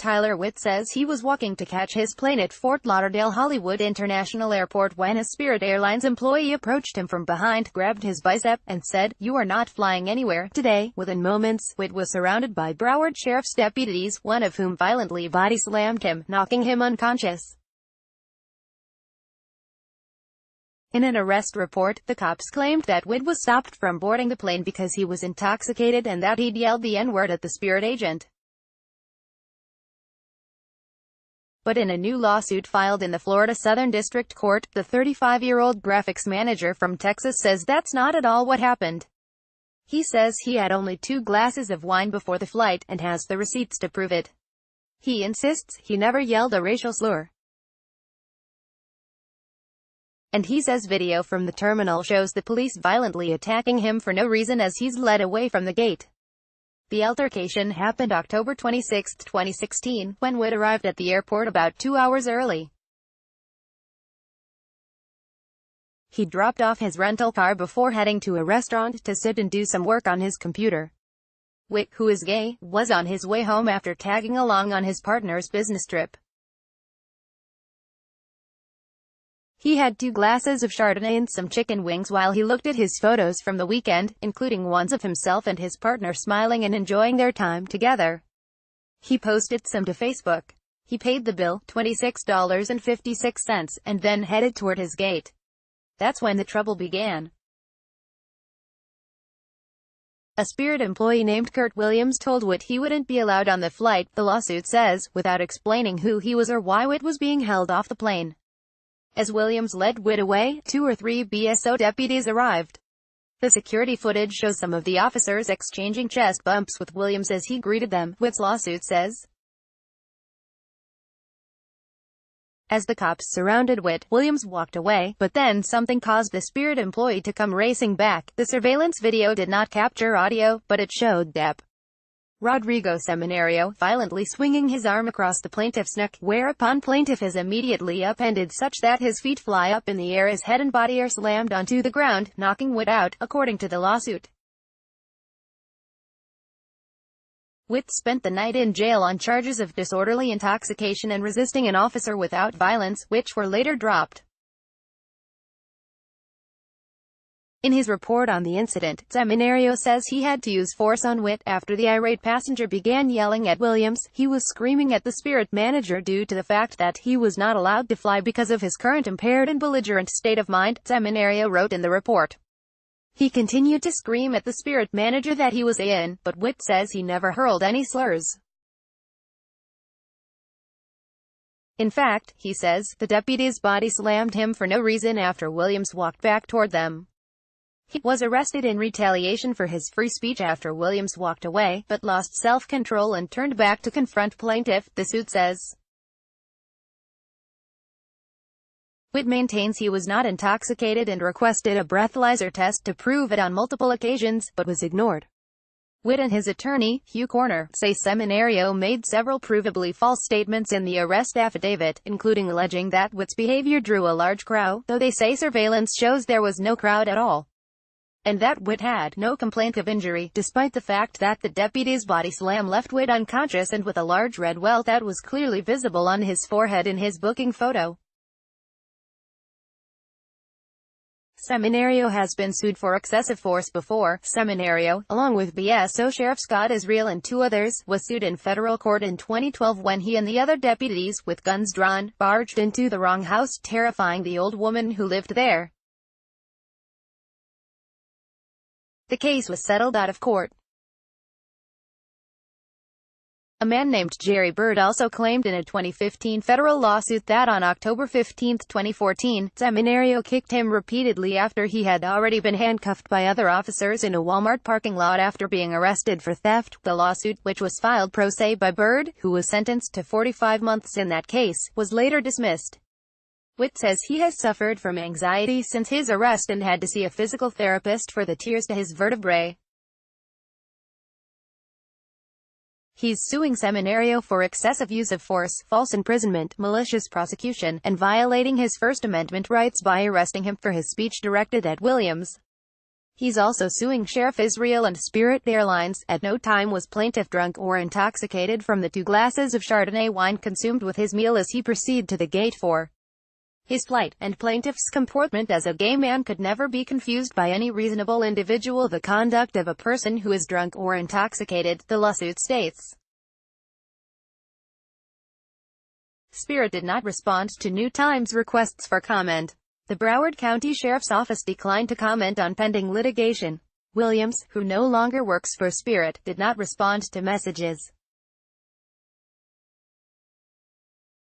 Tyler Witt says he was walking to catch his plane at Fort Lauderdale Hollywood International Airport when a Spirit Airlines employee approached him from behind, grabbed his bicep, and said, "You are not flying anywhere today." Within moments, Witt was surrounded by Broward Sheriff's deputies, one of whom violently body-slammed him, knocking him unconscious. In an arrest report, the cops claimed that Witt was stopped from boarding the plane because he was intoxicated and that he'd yelled the N-word at the Spirit agent. But in a new lawsuit filed in the Florida Southern District Court, the 35-year-old graphics manager from Texas says that's not at all what happened. He says he had only 2 glasses of wine before the flight, and has the receipts to prove it. He insists he never yelled a racial slur. And he says video from the terminal shows the police violently attacking him for no reason as he's led away from the gate. The altercation happened October 26, 2016, when Witt arrived at the airport about 2 hours early. He dropped off his rental car before heading to a restaurant to sit and do some work on his computer. Witt, who is gay, was on his way home after tagging along on his partner's business trip. He had 2 glasses of Chardonnay and some chicken wings while he looked at his photos from the weekend, including ones of himself and his partner smiling and enjoying their time together. He posted some to Facebook. He paid the bill, $26.56, and then headed toward his gate. That's when the trouble began. A Spirit employee named Kurt Williams told Witt he wouldn't be allowed on the flight, the lawsuit says, without explaining who he was or why Witt was being held off the plane. As Williams led Witt away, 2 or 3 BSO deputies arrived. The security footage shows some of the officers exchanging chest bumps with Williams as he greeted them, Witt's lawsuit says. As the cops surrounded Witt, Williams walked away, but then something caused the Spirit employee to come racing back. The surveillance video did not capture audio, but it showed Dep. Rodrigo Seminario violently swinging his arm across the plaintiff's neck, whereupon plaintiff is immediately upended such that his feet fly up in the air as head and body are slammed onto the ground, knocking Witt out, according to the lawsuit. Witt spent the night in jail on charges of disorderly intoxication and resisting an officer without violence, which were later dropped. In his report on the incident, Seminario says he had to use force on Witt after the irate passenger began yelling at Williams. He was screaming at the Spirit manager due to the fact that he was not allowed to fly because of his current impaired and belligerent state of mind, Seminario wrote in the report. He continued to scream at the Spirit manager that he was in, but Witt says he never hurled any slurs. In fact, he says, the deputies body slammed him for no reason after Williams walked back toward them. He was arrested in retaliation for his free speech after Williams walked away, but lost self-control and turned back to confront plaintiff, the suit says. Witt maintains he was not intoxicated and requested a breathalyzer test to prove it on multiple occasions, but was ignored. Witt and his attorney, Hugh Corner, say Seminario made several provably false statements in the arrest affidavit, including alleging that Witt's behavior drew a large crowd, though they say surveillance shows there was no crowd at all. And that Witt had no complaint of injury, despite the fact that the deputy's body slam left Witt unconscious and with a large red welt that was clearly visible on his forehead in his booking photo. Seminario has been sued for excessive force before. Seminario, along with BSO Sheriff Scott Israel and 2 others, was sued in federal court in 2012 when he and the other deputies, with guns drawn, barged into the wrong house, terrifying the old woman who lived there. The case was settled out of court. A man named Jerry Bird also claimed in a 2015 federal lawsuit that on October 15, 2014, Seminario kicked him repeatedly after he had already been handcuffed by other officers in a Walmart parking lot after being arrested for theft. The lawsuit, which was filed pro se by Bird, who was sentenced to 45 months in that case, was later dismissed. Witt says he has suffered from anxiety since his arrest and had to see a physical therapist for the tears to his vertebrae. He's suing Seminario for excessive use of force, false imprisonment, malicious prosecution, and violating his First Amendment rights by arresting him for his speech directed at Williams. He's also suing Sheriff Israel and Spirit Airlines. At no time was plaintiff drunk or intoxicated from the 2 glasses of Chardonnay wine consumed with his meal as he proceeded to the gate for his flight, and plaintiff's comportment as a gay man could never be confused by any reasonable individual. The conduct of a person who is drunk or intoxicated, the lawsuit states. Spirit did not respond to New Times requests for comment. The Broward County Sheriff's Office declined to comment on pending litigation. Williams, who no longer works for Spirit, did not respond to messages.